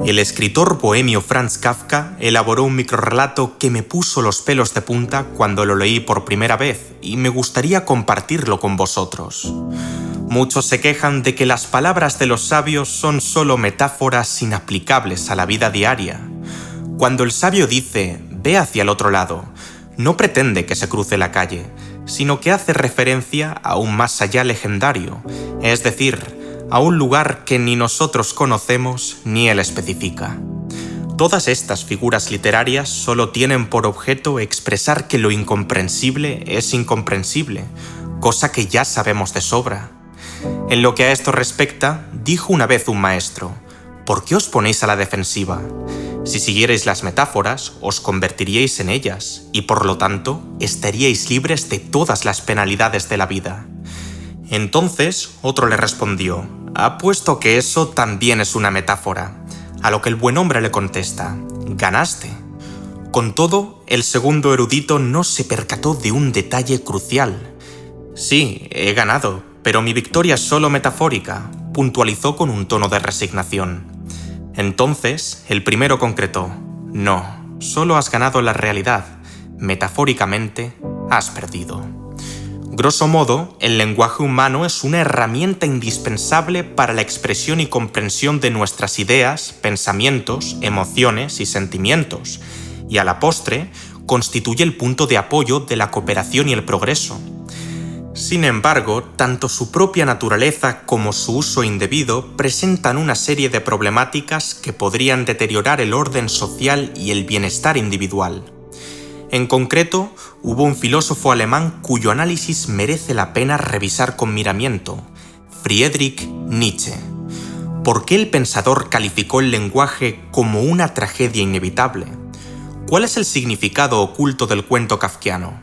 El escritor bohemio Franz Kafka elaboró un microrrelato que me puso los pelos de punta cuando lo leí por primera vez y me gustaría compartirlo con vosotros. Muchos se quejan de que las palabras de los sabios son solo metáforas inaplicables a la vida diaria. Cuando el sabio dice «ve hacia el otro lado», no pretende que se cruce la calle, sino que hace referencia a un más allá legendario, es decir, a un lugar que ni nosotros conocemos ni él especifica. Todas estas figuras literarias solo tienen por objeto expresar que lo incomprensible es incomprensible, cosa que ya sabemos de sobra. En lo que a esto respecta, dijo una vez un maestro: «¿Por qué os ponéis a la defensiva? Si siguierais las metáforas, os convertiríais en ellas, y por lo tanto, estaríais libres de todas las penalidades de la vida». Entonces, otro le respondió: «Apuesto que eso también es una metáfora». A lo que el buen hombre le contesta: «Ganaste». Con todo, el segundo erudito no se percató de un detalle crucial. «Sí, he ganado, pero mi victoria es solo metafórica», puntualizó con un tono de resignación. Entonces, el primero concretó: «No, solo has ganado la realidad. Metafóricamente, has perdido». Grosso modo, el lenguaje humano es una herramienta indispensable para la expresión y comprensión de nuestras ideas, pensamientos, emociones y sentimientos, y a la postre, constituye el punto de apoyo de la cooperación y el progreso. Sin embargo, tanto su propia naturaleza como su uso indebido presentan una serie de problemáticas que podrían deteriorar el orden social y el bienestar individual. En concreto, hubo un filósofo alemán cuyo análisis merece la pena revisar con miramiento: Friedrich Nietzsche. ¿Por qué el pensador calificó el lenguaje como una tragedia inevitable? ¿Cuál es el significado oculto del cuento kafkiano?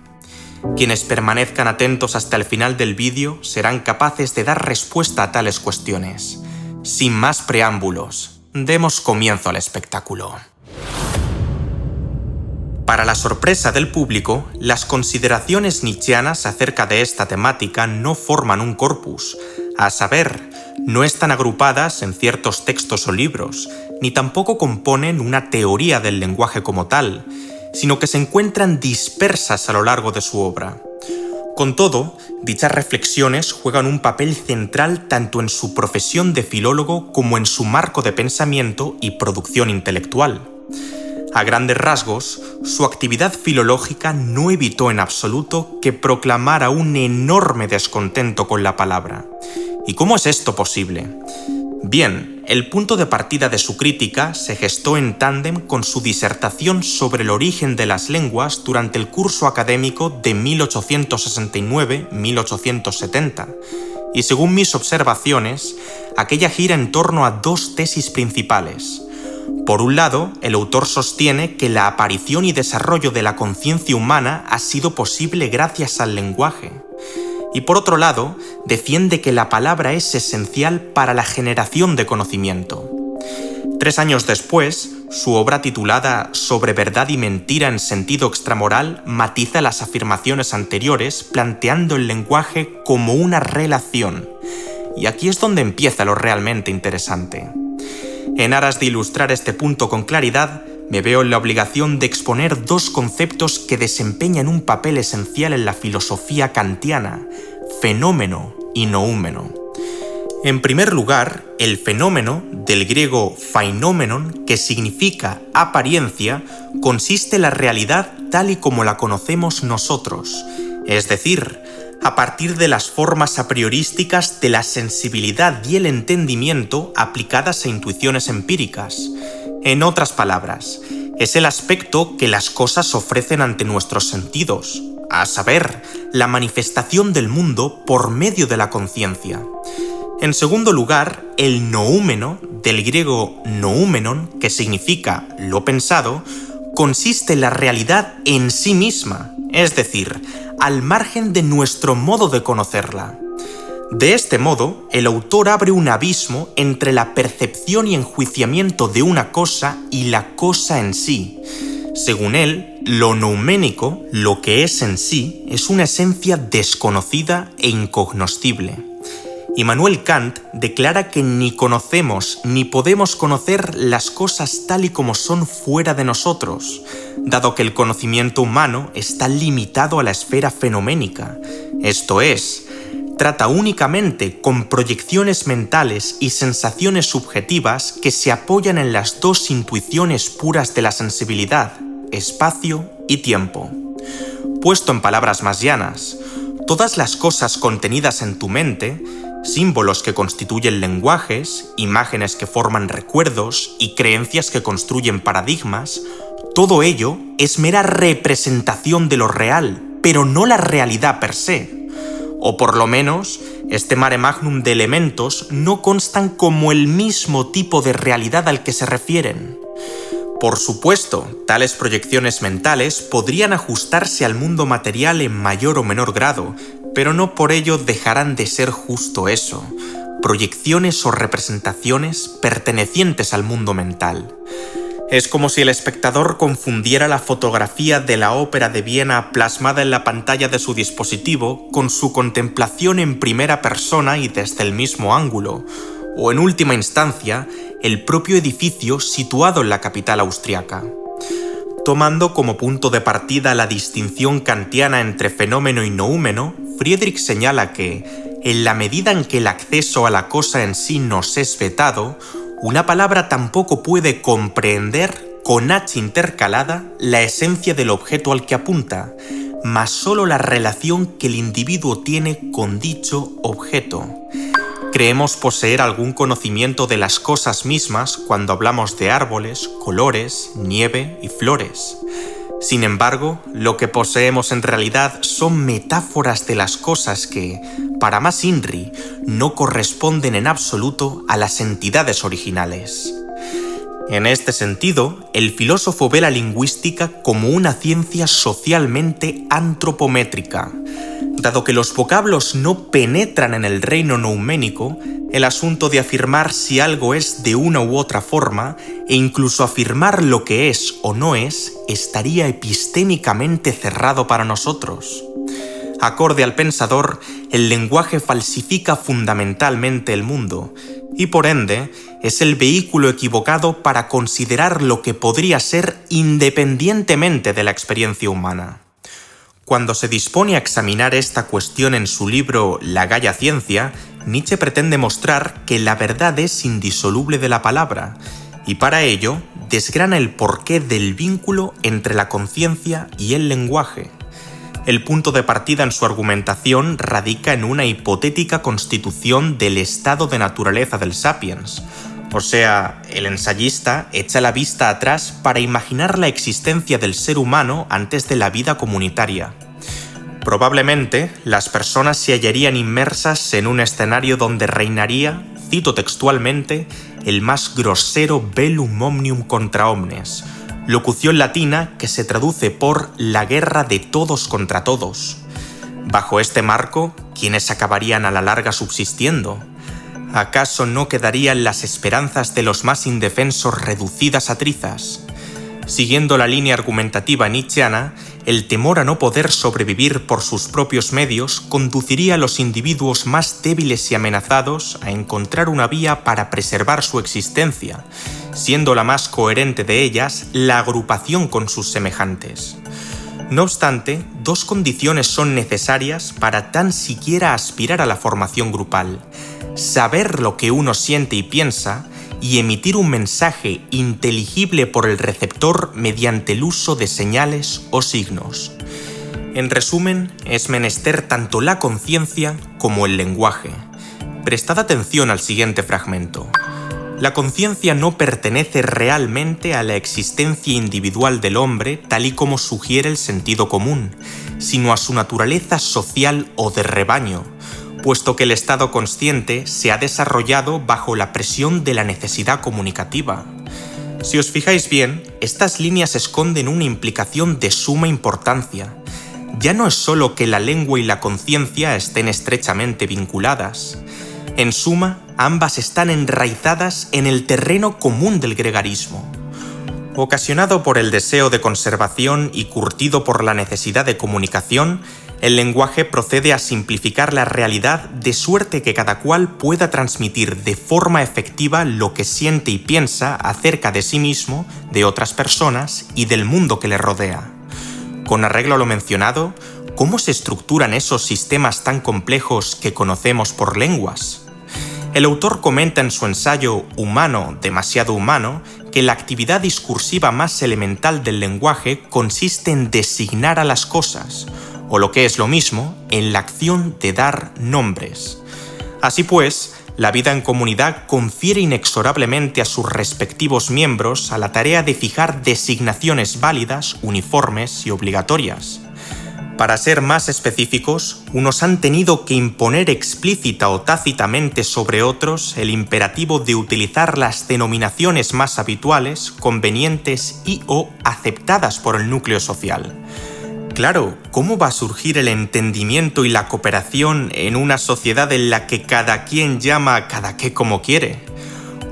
Quienes permanezcan atentos hasta el final del vídeo serán capaces de dar respuesta a tales cuestiones. Sin más preámbulos, demos comienzo al espectáculo. Para la sorpresa del público, las consideraciones nietzscheanas acerca de esta temática no forman un corpus, a saber, no están agrupadas en ciertos textos o libros, ni tampoco componen una teoría del lenguaje como tal, sino que se encuentran dispersas a lo largo de su obra. Con todo, dichas reflexiones juegan un papel central tanto en su profesión de filólogo como en su marco de pensamiento y producción intelectual. A grandes rasgos, su actividad filológica no evitó en absoluto que proclamara un enorme descontento con la palabra. ¿Y cómo es esto posible? Bien, el punto de partida de su crítica se gestó en tándem con su disertación sobre el origen de las lenguas durante el curso académico de 1869-1870, y según mis observaciones, aquella gira en torno a dos tesis principales. Por un lado, el autor sostiene que la aparición y desarrollo de la conciencia humana ha sido posible gracias al lenguaje. Y por otro lado, defiende que la palabra es esencial para la generación de conocimiento. 3 años después, su obra titulada Sobre verdad y mentira en sentido extramoral matiza las afirmaciones anteriores planteando el lenguaje como una relación. Y aquí es donde empieza lo realmente interesante. En aras de ilustrar este punto con claridad, me veo en la obligación de exponer dos conceptos que desempeñan un papel esencial en la filosofía kantiana: fenómeno y noúmeno. En primer lugar, el fenómeno, del griego phainommenon, que significa apariencia, consiste en la realidad tal y como la conocemos nosotros, es decir, a partir de las formas a priorísticas de la sensibilidad y el entendimiento aplicadas a intuiciones empíricas. En otras palabras, es el aspecto que las cosas ofrecen ante nuestros sentidos, a saber, la manifestación del mundo por medio de la conciencia. En segundo lugar, el noúmeno, del griego noúmenon, que significa lo pensado, consiste en la realidad en sí misma, es decir, al margen de nuestro modo de conocerla. De este modo, el autor abre un abismo entre la percepción y enjuiciamiento de una cosa y la cosa en sí. Según él, lo nouménico, lo que es en sí, es una esencia desconocida e incognoscible. Immanuel Kant declara que ni conocemos ni podemos conocer las cosas tal y como son fuera de nosotros, dado que el conocimiento humano está limitado a la esfera fenoménica, esto es, trata únicamente con proyecciones mentales y sensaciones subjetivas que se apoyan en las dos intuiciones puras de la sensibilidad, espacio y tiempo. Puesto en palabras más llanas, todas las cosas contenidas en tu mente, símbolos que constituyen lenguajes, imágenes que forman recuerdos y creencias que construyen paradigmas, todo ello es mera representación de lo real, pero no la realidad per se. O por lo menos, este mare magnum de elementos no constan como el mismo tipo de realidad al que se refieren. Por supuesto, tales proyecciones mentales podrían ajustarse al mundo material en mayor o menor grado, pero no por ello dejarán de ser justo eso, proyecciones o representaciones pertenecientes al mundo mental. Es como si el espectador confundiera la fotografía de la ópera de Viena plasmada en la pantalla de su dispositivo con su contemplación en primera persona y desde el mismo ángulo, o en última instancia, el propio edificio situado en la capital austriaca. Tomando como punto de partida la distinción kantiana entre fenómeno y noúmeno, Friedrich señala que, en la medida en que el acceso a la cosa en sí nos es vetado, una palabra tampoco puede comprehender, con H intercalada, la esencia del objeto al que apunta, mas solo la relación que el individuo tiene con dicho objeto. Creemos poseer algún conocimiento de las cosas mismas cuando hablamos de árboles, colores, nieve y flores. Sin embargo, lo que poseemos en realidad son metáforas de las cosas que, para más INRI, no corresponden en absoluto a las entidades originales. En este sentido, el filósofo ve la lingüística como una ciencia socialmente antropométrica. Dado que los vocablos no penetran en el reino nouménico, el asunto de afirmar si algo es de una u otra forma, e incluso afirmar lo que es o no es, estaría epistémicamente cerrado para nosotros. Acorde al pensador, el lenguaje falsifica fundamentalmente el mundo, y por ende, es el vehículo equivocado para considerar lo que podría ser independientemente de la experiencia humana. Cuando se dispone a examinar esta cuestión en su libro La Gaia Ciencia, Nietzsche pretende mostrar que la verdad es indisoluble de la palabra, y para ello desgrana el porqué del vínculo entre la conciencia y el lenguaje. El punto de partida en su argumentación radica en una hipotética constitución del estado de naturaleza del sapiens. O sea, el ensayista echa la vista atrás para imaginar la existencia del ser humano antes de la vida comunitaria. Probablemente, las personas se hallarían inmersas en un escenario donde reinaría, cito textualmente, el más grosero bellum omnium contra omnes, locución latina que se traduce por la guerra de todos contra todos. Bajo este marco, ¿quiénes acabarían a la larga subsistiendo? ¿Acaso no quedarían las esperanzas de los más indefensos reducidas a trizas? Siguiendo la línea argumentativa nietzscheana, el temor a no poder sobrevivir por sus propios medios conduciría a los individuos más débiles y amenazados a encontrar una vía para preservar su existencia, siendo la más coherente de ellas la agrupación con sus semejantes. No obstante, dos condiciones son necesarias para tan siquiera aspirar a la formación grupal: saber lo que uno siente y piensa, y emitir un mensaje inteligible por el receptor mediante el uso de señales o signos. En resumen, es menester tanto la conciencia como el lenguaje. Prestad atención al siguiente fragmento. La conciencia no pertenece realmente a la existencia individual del hombre tal y como sugiere el sentido común, sino a su naturaleza social o de rebaño, puesto que el estado consciente se ha desarrollado bajo la presión de la necesidad comunicativa. Si os fijáis bien, estas líneas esconden una implicación de suma importancia. Ya no es solo que la lengua y la conciencia estén estrechamente vinculadas. En suma, ambas están enraizadas en el terreno común del gregarismo. Ocasionado por el deseo de conservación y curtido por la necesidad de comunicación, El lenguaje procede a simplificar la realidad de suerte que cada cual pueda transmitir de forma efectiva lo que siente y piensa acerca de sí mismo, de otras personas y del mundo que le rodea. Con arreglo a lo mencionado, ¿cómo se estructuran esos sistemas tan complejos que conocemos por lenguas? El autor comenta en su ensayo Humano, demasiado humano, que la actividad discursiva más elemental del lenguaje consiste en designar a las cosas, o lo que es lo mismo, en la acción de dar nombres. Así pues, la vida en comunidad confiere inexorablemente a sus respectivos miembros a la tarea de fijar designaciones válidas, uniformes y obligatorias. Para ser más específicos, unos han tenido que imponer explícita o tácitamente sobre otros el imperativo de utilizar las denominaciones más habituales, convenientes y o aceptadas por el núcleo social. Claro, ¿cómo va a surgir el entendimiento y la cooperación en una sociedad en la que cada quien llama a cada qué como quiere?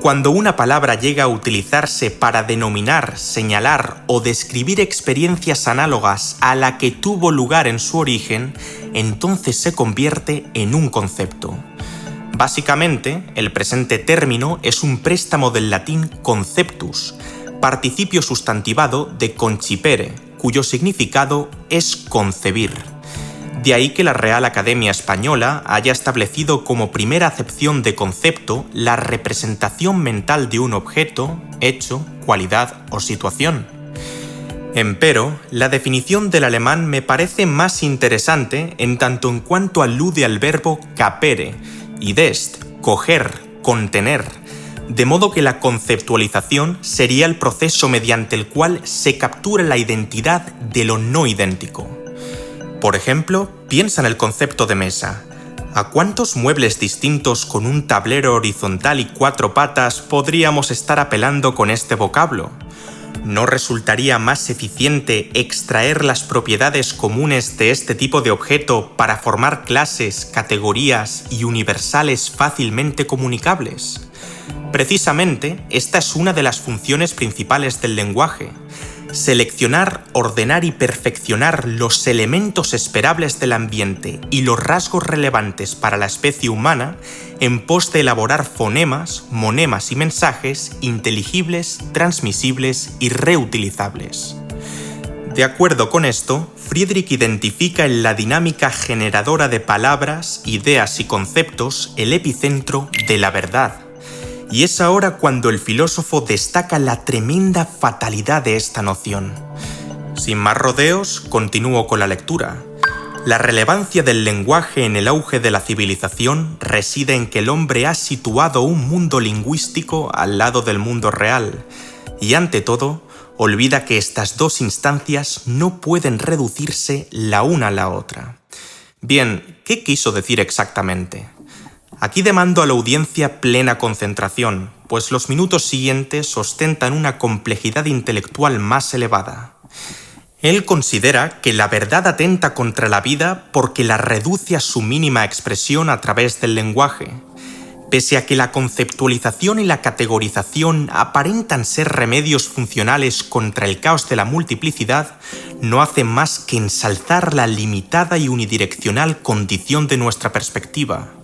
Cuando una palabra llega a utilizarse para denominar, señalar o describir experiencias análogas a la que tuvo lugar en su origen, entonces se convierte en un concepto. Básicamente, el presente término es un préstamo del latín conceptus, participio sustantivado de concipere, cuyo significado es concebir. De ahí que la Real Academia Española haya establecido como primera acepción de concepto la representación mental de un objeto, hecho, cualidad o situación. Empero, la definición del alemán me parece más interesante en tanto en cuanto alude al verbo capere, idest, coger, contener, de modo que la conceptualización sería el proceso mediante el cual se captura la identidad de lo no idéntico. Por ejemplo, piensa en el concepto de mesa. ¿A cuántos muebles distintos con un tablero horizontal y 4 patas podríamos estar apelando con este vocablo? ¿No resultaría más eficiente extraer las propiedades comunes de este tipo de objeto para formar clases, categorías y universales fácilmente comunicables? Precisamente, esta es una de las funciones principales del lenguaje: seleccionar, ordenar y perfeccionar los elementos esperables del ambiente y los rasgos relevantes para la especie humana en pos de elaborar fonemas, monemas y mensajes inteligibles, transmisibles y reutilizables. De acuerdo con esto, Friedrich identifica en la dinámica generadora de palabras, ideas y conceptos el epicentro de la verdad. Y es ahora cuando el filósofo destaca la tremenda fatalidad de esta noción. Sin más rodeos, continúo con la lectura. La relevancia del lenguaje en el auge de la civilización reside en que el hombre ha situado un mundo lingüístico al lado del mundo real, y ante todo, olvida que estas dos instancias no pueden reducirse la una a la otra. Bien, ¿qué quiso decir exactamente? Aquí demando a la audiencia plena concentración, pues los minutos siguientes ostentan una complejidad intelectual más elevada. Él considera que la verdad atenta contra la vida porque la reduce a su mínima expresión a través del lenguaje. Pese a que la conceptualización y la categorización aparentan ser remedios funcionales contra el caos de la multiplicidad, no hacen más que ensalzar la limitada y unidireccional condición de nuestra perspectiva.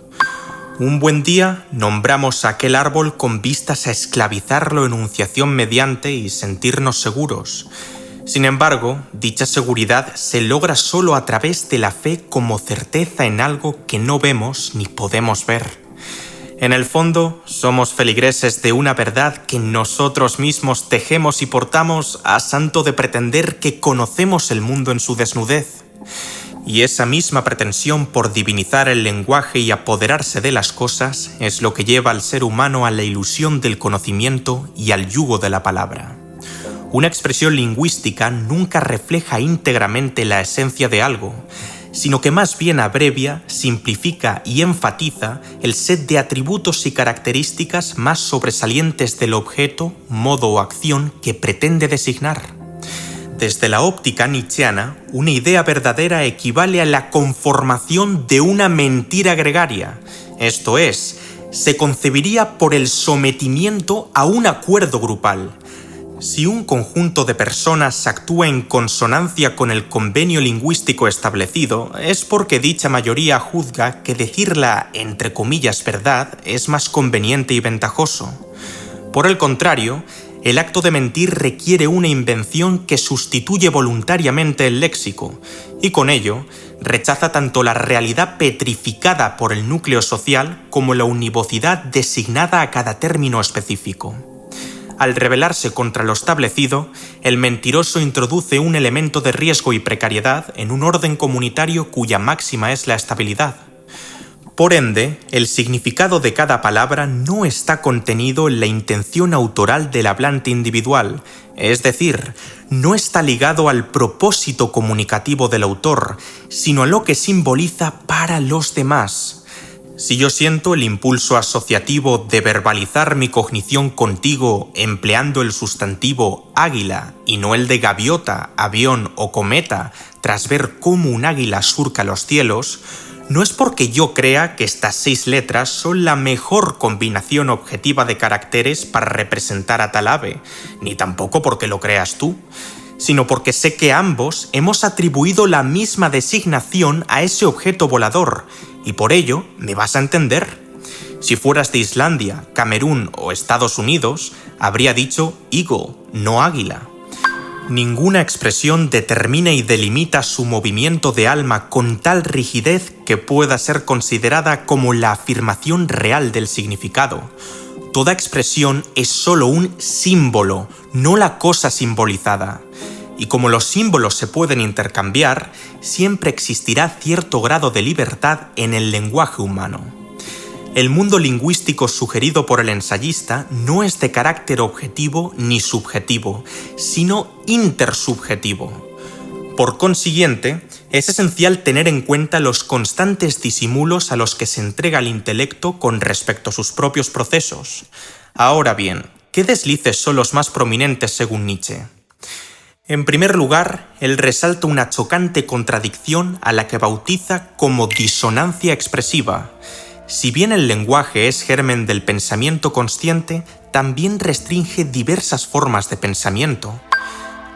Un buen día nombramos a aquel árbol con vistas a esclavizarlo enunciación mediante y sentirnos seguros. Sin embargo, dicha seguridad se logra solo a través de la fe como certeza en algo que no vemos ni podemos ver. En el fondo, somos feligreses de una verdad que nosotros mismos tejemos y portamos a santo de pretender que conocemos el mundo en su desnudez. Y esa misma pretensión por divinizar el lenguaje y apoderarse de las cosas es lo que lleva al ser humano a la ilusión del conocimiento y al yugo de la palabra. Una expresión lingüística nunca refleja íntegramente la esencia de algo, sino que más bien abrevia, simplifica y enfatiza el set de atributos y características más sobresalientes del objeto, modo o acción que pretende designar. Desde la óptica nietzscheana, una idea verdadera equivale a la conformación de una mentira gregaria, esto es, se concebiría por el sometimiento a un acuerdo grupal. Si un conjunto de personas actúa en consonancia con el convenio lingüístico establecido, es porque dicha mayoría juzga que decir la, entre comillas, verdad es más conveniente y ventajoso. Por el contrario, el acto de mentir requiere una invención que sustituye voluntariamente el léxico, y con ello rechaza tanto la realidad petrificada por el núcleo social como la univocidad designada a cada término específico. Al rebelarse contra lo establecido, el mentiroso introduce un elemento de riesgo y precariedad en un orden comunitario cuya máxima es la estabilidad. Por ende, el significado de cada palabra no está contenido en la intención autoral del hablante individual, es decir, no está ligado al propósito comunicativo del autor, sino a lo que simboliza para los demás. Si yo siento el impulso asociativo de verbalizar mi cognición contigo empleando el sustantivo águila y no el de gaviota, avión o cometa tras ver cómo un águila surca los cielos, no es porque yo crea que estas 6 letras son la mejor combinación objetiva de caracteres para representar a tal ave, ni tampoco porque lo creas tú, sino porque sé que ambos hemos atribuido la misma designación a ese objeto volador, y por ello me vas a entender. Si fueras de Islandia, Camerún o Estados Unidos, habría dicho eagle, no águila. Ninguna expresión determina y delimita su movimiento de alma con tal rigidez que pueda ser considerada como la afirmación real del significado. Toda expresión es solo un símbolo, no la cosa simbolizada. Y como los símbolos se pueden intercambiar, siempre existirá cierto grado de libertad en el lenguaje humano. El mundo lingüístico sugerido por el ensayista no es de carácter objetivo ni subjetivo, sino intersubjetivo. Por consiguiente, es esencial tener en cuenta los constantes disimulos a los que se entrega el intelecto con respecto a sus propios procesos. Ahora bien, ¿qué deslices son los más prominentes según Nietzsche? En primer lugar, él resalta una chocante contradicción a la que bautiza como disonancia expresiva. Si bien el lenguaje es germen del pensamiento consciente, también restringe diversas formas de pensamiento.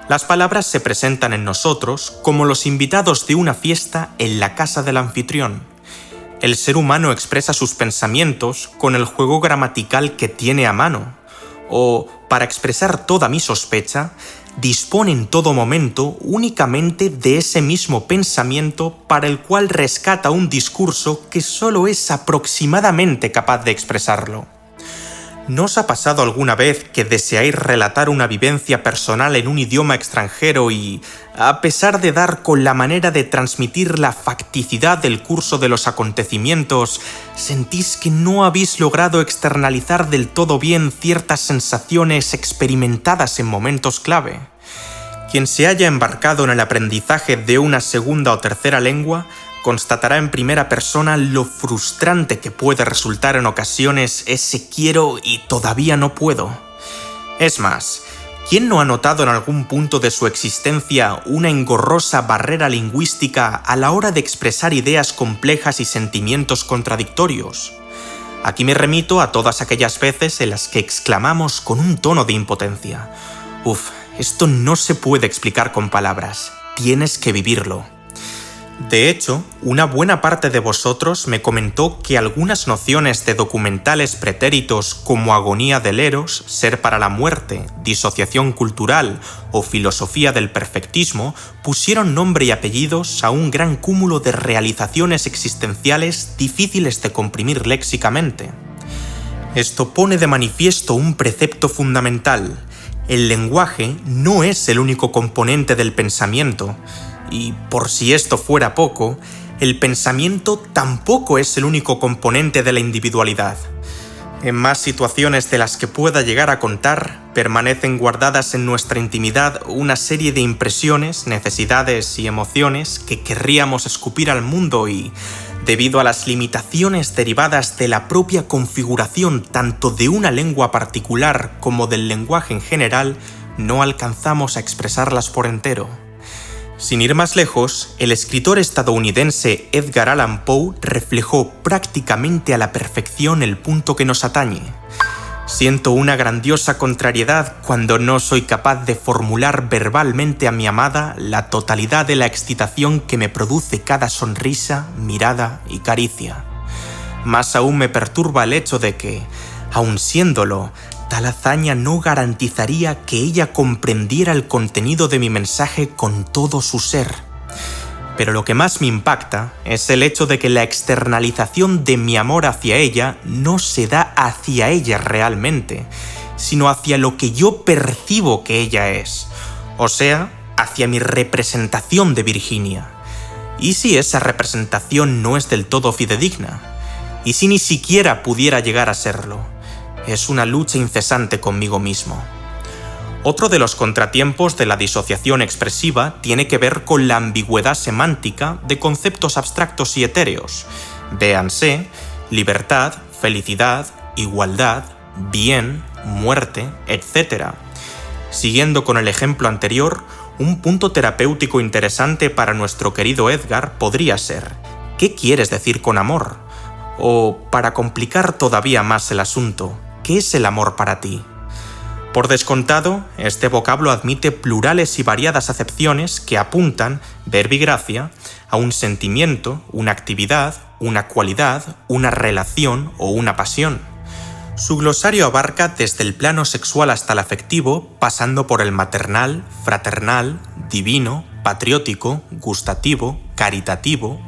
Las palabras se presentan en nosotros como los invitados de una fiesta en la casa del anfitrión. El ser humano expresa sus pensamientos con el juego gramatical que tiene a mano, o, para expresar toda mi sospecha, dispone en todo momento únicamente de ese mismo pensamiento para el cual rescata un discurso que solo es aproximadamente capaz de expresarlo. ¿No os ha pasado alguna vez que deseáis relatar una vivencia personal en un idioma extranjero y, a pesar de dar con la manera de transmitir la facticidad del curso de los acontecimientos, sentís que no habéis logrado externalizar del todo bien ciertas sensaciones experimentadas en momentos clave? Quien se haya embarcado en el aprendizaje de una segunda o tercera lengua constatará en primera persona lo frustrante que puede resultar en ocasiones ese quiero y todavía no puedo. Es más, ¿quién no ha notado en algún punto de su existencia una engorrosa barrera lingüística a la hora de expresar ideas complejas y sentimientos contradictorios? Aquí me remito a todas aquellas veces en las que exclamamos con un tono de impotencia: «Uf, esto no se puede explicar con palabras, tienes que vivirlo». De hecho, una buena parte de vosotros me comentó que algunas nociones de documentales pretéritos como agonía del eros, ser para la muerte, disociación cultural o filosofía del perfectismo pusieron nombre y apellidos a un gran cúmulo de realizaciones existenciales difíciles de comprimir léxicamente. Esto pone de manifiesto un precepto fundamental: el lenguaje no es el único componente del pensamiento. Y, por si esto fuera poco, el pensamiento tampoco es el único componente de la individualidad. En más situaciones de las que pueda llegar a contar, permanecen guardadas en nuestra intimidad una serie de impresiones, necesidades y emociones que querríamos escupir al mundo y, debido a las limitaciones derivadas de la propia configuración tanto de una lengua particular como del lenguaje en general, no alcanzamos a expresarlas por entero. Sin ir más lejos, el escritor estadounidense Edgar Allan Poe reflejó prácticamente a la perfección el punto que nos atañe. Siento una grandiosa contrariedad cuando no soy capaz de formular verbalmente a mi amada la totalidad de la excitación que me produce cada sonrisa, mirada y caricia. Más aún me perturba el hecho de que, aun siéndolo, tal hazaña no garantizaría que ella comprendiera el contenido de mi mensaje con todo su ser. Pero lo que más me impacta es el hecho de que la externalización de mi amor hacia ella no se da hacia ella realmente, sino hacia lo que yo percibo que ella es, o sea, hacia mi representación de Virginia. ¿Y si esa representación no es del todo fidedigna? ¿Y si ni siquiera pudiera llegar a serlo? Es una lucha incesante conmigo mismo. Otro de los contratiempos de la disociación expresiva tiene que ver con la ambigüedad semántica de conceptos abstractos y etéreos. Véanse: libertad, felicidad, igualdad, bien, muerte, etc. Siguiendo con el ejemplo anterior, un punto terapéutico interesante para nuestro querido Edgar podría ser: ¿qué quieres decir con amor? O, para complicar todavía más el asunto, ¿qué es el amor para ti? Por descontado, este vocablo admite plurales y variadas acepciones que apuntan, verbigracia, a un sentimiento, una actividad, una cualidad, una relación o una pasión. Su glosario abarca desde el plano sexual hasta el afectivo, pasando por el maternal, fraternal, divino, patriótico, gustativo, caritativo.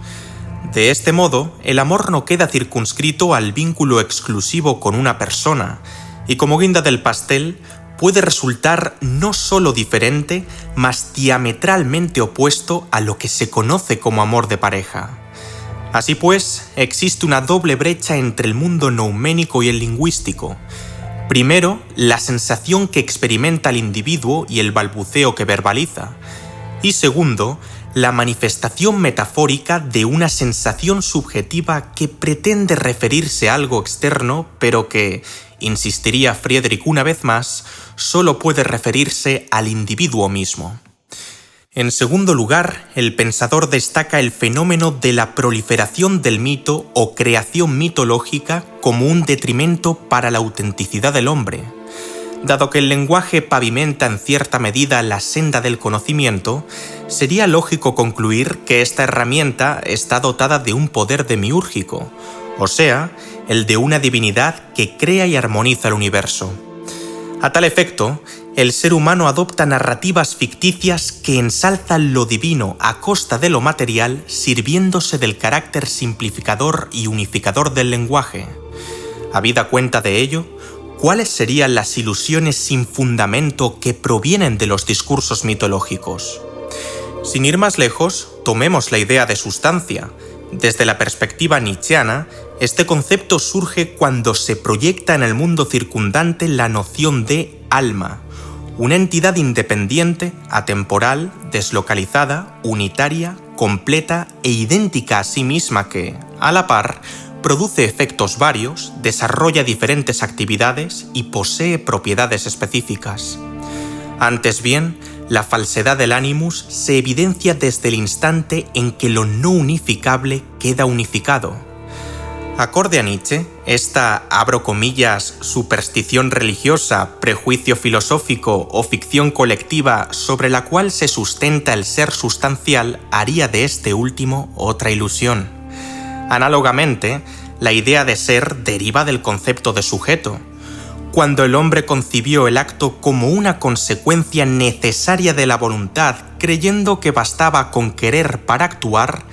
De este modo, el amor no queda circunscrito al vínculo exclusivo con una persona, y como guinda del pastel, puede resultar no solo diferente, mas diametralmente opuesto a lo que se conoce como amor de pareja. Así pues, existe una doble brecha entre el mundo nouménico y el lingüístico. Primero, la sensación que experimenta el individuo y el balbuceo que verbaliza. Y segundo, la manifestación metafórica de una sensación subjetiva que pretende referirse a algo externo, pero que, insistiría Friedrich una vez más, solo puede referirse al individuo mismo. En segundo lugar, el pensador destaca el fenómeno de la proliferación del mito o creación mitológica como un detrimento para la autenticidad del hombre. Dado que el lenguaje pavimenta en cierta medida la senda del conocimiento, sería lógico concluir que esta herramienta está dotada de un poder demiúrgico, o sea, el de una divinidad que crea y armoniza el universo. A tal efecto, el ser humano adopta narrativas ficticias que ensalzan lo divino a costa de lo material, sirviéndose del carácter simplificador y unificador del lenguaje. Habida cuenta de ello, ¿cuáles serían las ilusiones sin fundamento que provienen de los discursos mitológicos? Sin ir más lejos, tomemos la idea de sustancia. Desde la perspectiva nietzscheana, este concepto surge cuando se proyecta en el mundo circundante la noción de alma, una entidad independiente, atemporal, deslocalizada, unitaria, completa e idéntica a sí misma que, a la par, produce efectos varios, desarrolla diferentes actividades y posee propiedades específicas. Antes bien, la falsedad del animus se evidencia desde el instante en que lo no unificable queda unificado. Acorde a Nietzsche, esta, abro comillas, superstición religiosa, prejuicio filosófico o ficción colectiva sobre la cual se sustenta el ser sustancial haría de este último otra ilusión. Análogamente, la idea de ser deriva del concepto de sujeto. Cuando el hombre concibió el acto como una consecuencia necesaria de la voluntad, creyendo que bastaba con querer para actuar,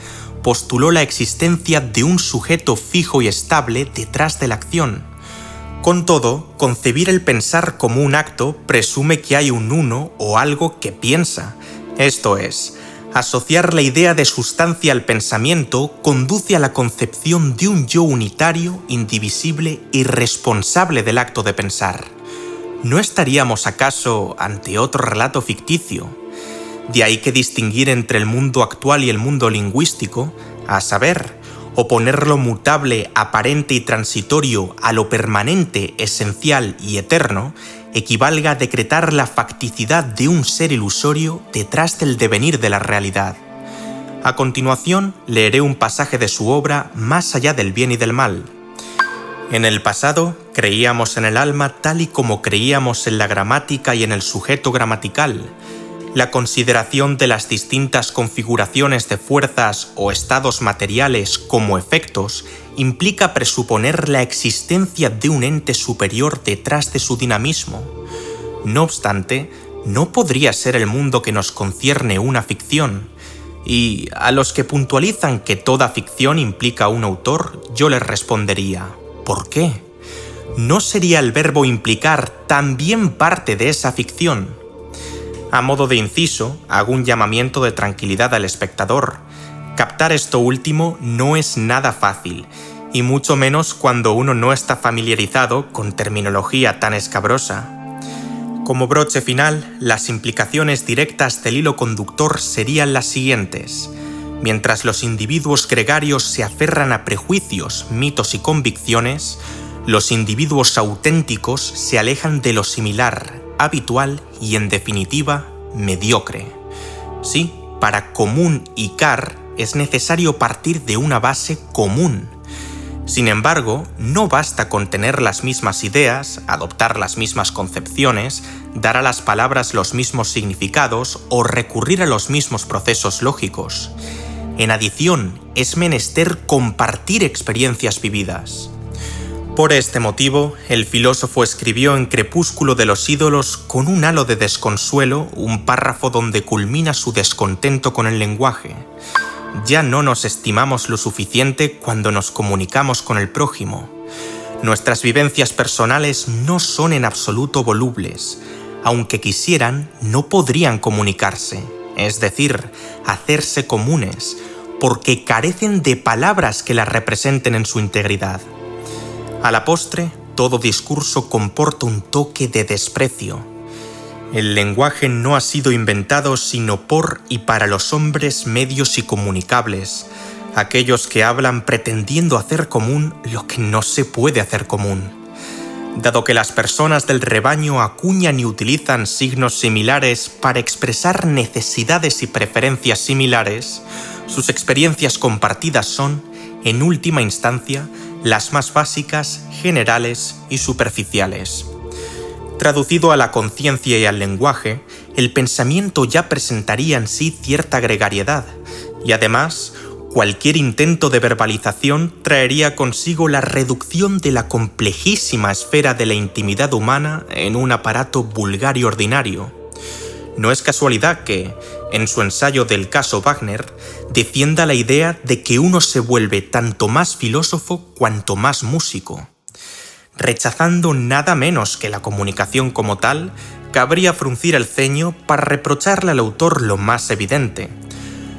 postuló la existencia de un sujeto fijo y estable detrás de la acción. Con todo, concebir el pensar como un acto presume que hay un uno o algo que piensa. Esto es, asociar la idea de sustancia al pensamiento conduce a la concepción de un yo unitario, indivisible y responsable del acto de pensar. ¿No estaríamos acaso ante otro relato ficticio? De ahí que distinguir entre el mundo actual y el mundo lingüístico, a saber, oponer lo mutable, aparente y transitorio a lo permanente, esencial y eterno, equivalga a decretar la facticidad de un ser ilusorio detrás del devenir de la realidad. A continuación, leeré un pasaje de su obra Más allá del bien y del mal. En el pasado, Creíamos en el alma tal y como creíamos en la gramática y en el sujeto gramatical. La consideración de las distintas configuraciones de fuerzas o estados materiales como efectos implica presuponer la existencia de un ente superior detrás de su dinamismo. No obstante, no podría ser el mundo que nos concierne una ficción. Y a los que puntualizan que toda ficción implica un autor, yo les respondería: ¿por qué? ¿No sería el verbo implicar también parte de esa ficción? A modo de inciso, hago un llamamiento de tranquilidad al espectador. Captar esto último no es nada fácil, y mucho menos cuando uno no está familiarizado con terminología tan escabrosa. Como broche final, las implicaciones directas del hilo conductor serían las siguientes. Mientras los individuos gregarios se aferran a prejuicios, mitos y convicciones, los individuos auténticos se alejan de lo similar, habitual y, en definitiva, mediocre. Sí, para comunicar es necesario partir de una base común. Sin embargo, no basta con tener las mismas ideas, adoptar las mismas concepciones, dar a las palabras los mismos significados o recurrir a los mismos procesos lógicos. En adición, es menester compartir experiencias vividas. Por este motivo, el filósofo escribió en Crepúsculo de los ídolos, con un halo de desconsuelo, un párrafo donde culmina su descontento con el lenguaje. Ya no nos estimamos lo suficiente cuando nos comunicamos con el prójimo. Nuestras vivencias personales no son en absoluto volubles. Aunque quisieran, no podrían comunicarse, es decir, hacerse comunes, porque carecen de palabras que las representen en su integridad. A la postre, todo discurso comporta un toque de desprecio. El lenguaje no ha sido inventado sino por y para los hombres medios y comunicables, aquellos que hablan pretendiendo hacer común lo que no se puede hacer común. Dado que las personas del rebaño acuñan y utilizan signos similares para expresar necesidades y preferencias similares, sus experiencias compartidas son, en última instancia, las más básicas, generales y superficiales. Traducido a la conciencia y al lenguaje, el pensamiento ya presentaría en sí cierta gregariedad, y además, cualquier intento de verbalización traería consigo la reducción de la complejísima esfera de la intimidad humana en un aparato vulgar y ordinario. No es casualidad que, en su ensayo del caso Wagner, defienda la idea de que uno se vuelve tanto más filósofo cuanto más músico. Rechazando nada menos que la comunicación como tal, cabría fruncir el ceño para reprocharle al autor lo más evidente.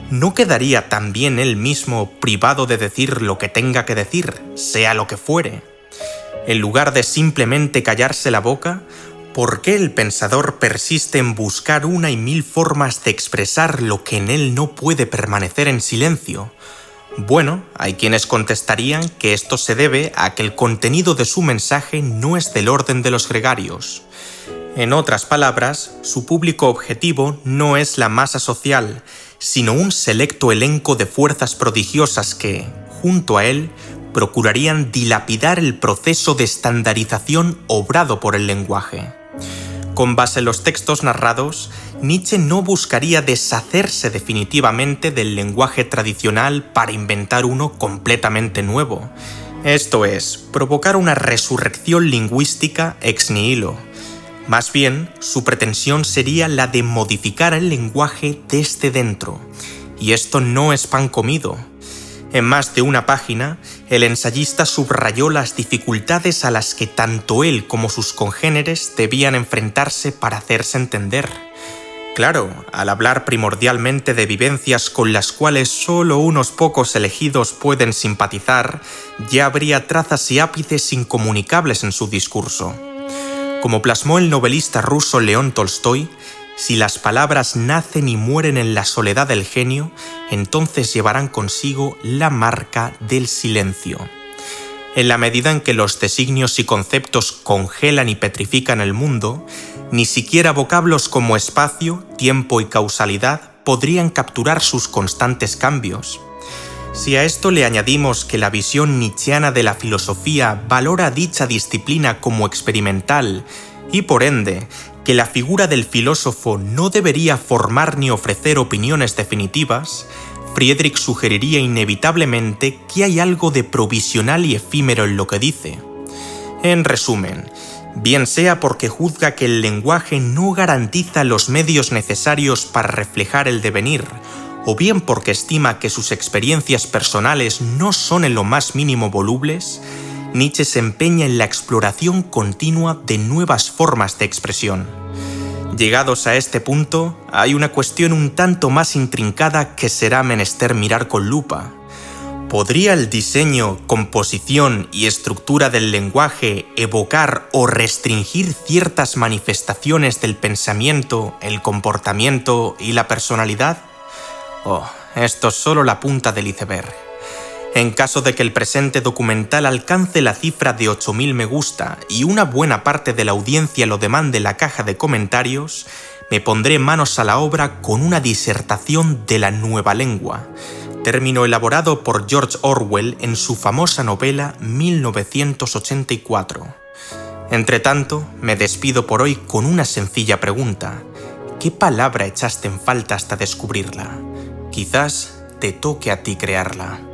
¿No quedaría también él mismo privado de decir lo que tenga que decir, sea lo que fuere? En lugar de simplemente callarse la boca, ¿por qué el pensador persiste en buscar una y mil formas de expresar lo que en él no puede permanecer en silencio? Bueno, hay quienes contestarían que esto se debe a que el contenido de su mensaje no es del orden de los gregarios. En otras palabras, su público objetivo no es la masa social, sino un selecto elenco de fuerzas prodigiosas que, junto a él, procurarían dilapidar el proceso de estandarización obrado por el lenguaje. Con base en los textos narrados, Nietzsche no buscaría deshacerse definitivamente del lenguaje tradicional para inventar uno completamente nuevo. Esto es, provocar una resurrección lingüística ex nihilo. Más bien, su pretensión sería la de modificar el lenguaje desde dentro. Y esto no es pan comido. En más de una página, el ensayista subrayó las dificultades a las que tanto él como sus congéneres debían enfrentarse para hacerse entender. Claro, al hablar primordialmente de vivencias con las cuales solo unos pocos elegidos pueden simpatizar, ya habría trazas y ápices incomunicables en su discurso. Como plasmó el novelista ruso León Tolstói, si las palabras nacen y mueren en la soledad del genio, entonces llevarán consigo la marca del silencio. En la medida en que los designios y conceptos congelan y petrifican el mundo, ni siquiera vocablos como espacio, tiempo y causalidad podrían capturar sus constantes cambios. Si a esto le añadimos que la visión nietzscheana de la filosofía valora dicha disciplina como experimental y, por ende, que la figura del filósofo no debería formar ni ofrecer opiniones definitivas, Friedrich sugeriría inevitablemente que hay algo de provisional y efímero en lo que dice. En resumen, bien sea porque juzga que el lenguaje no garantiza los medios necesarios para reflejar el devenir, o bien porque estima que sus experiencias personales no son en lo más mínimo volubles, Nietzsche se empeña en la exploración continua de nuevas formas de expresión. Llegados a este punto, hay una cuestión un tanto más intrincada que será menester mirar con lupa. ¿Podría el diseño, composición y estructura del lenguaje evocar o restringir ciertas manifestaciones del pensamiento, el comportamiento y la personalidad? Oh, esto es solo la punta del iceberg. En caso de que el presente documental alcance la cifra de 8.000 me gusta y una buena parte de la audiencia lo demande en la caja de comentarios, me pondré manos a la obra con una disertación de la nueva lengua, término elaborado por George Orwell en su famosa novela 1984. Entretanto, me despido por hoy con una sencilla pregunta. ¿Qué palabra echaste en falta hasta descubrirla? Quizás te toque a ti crearla.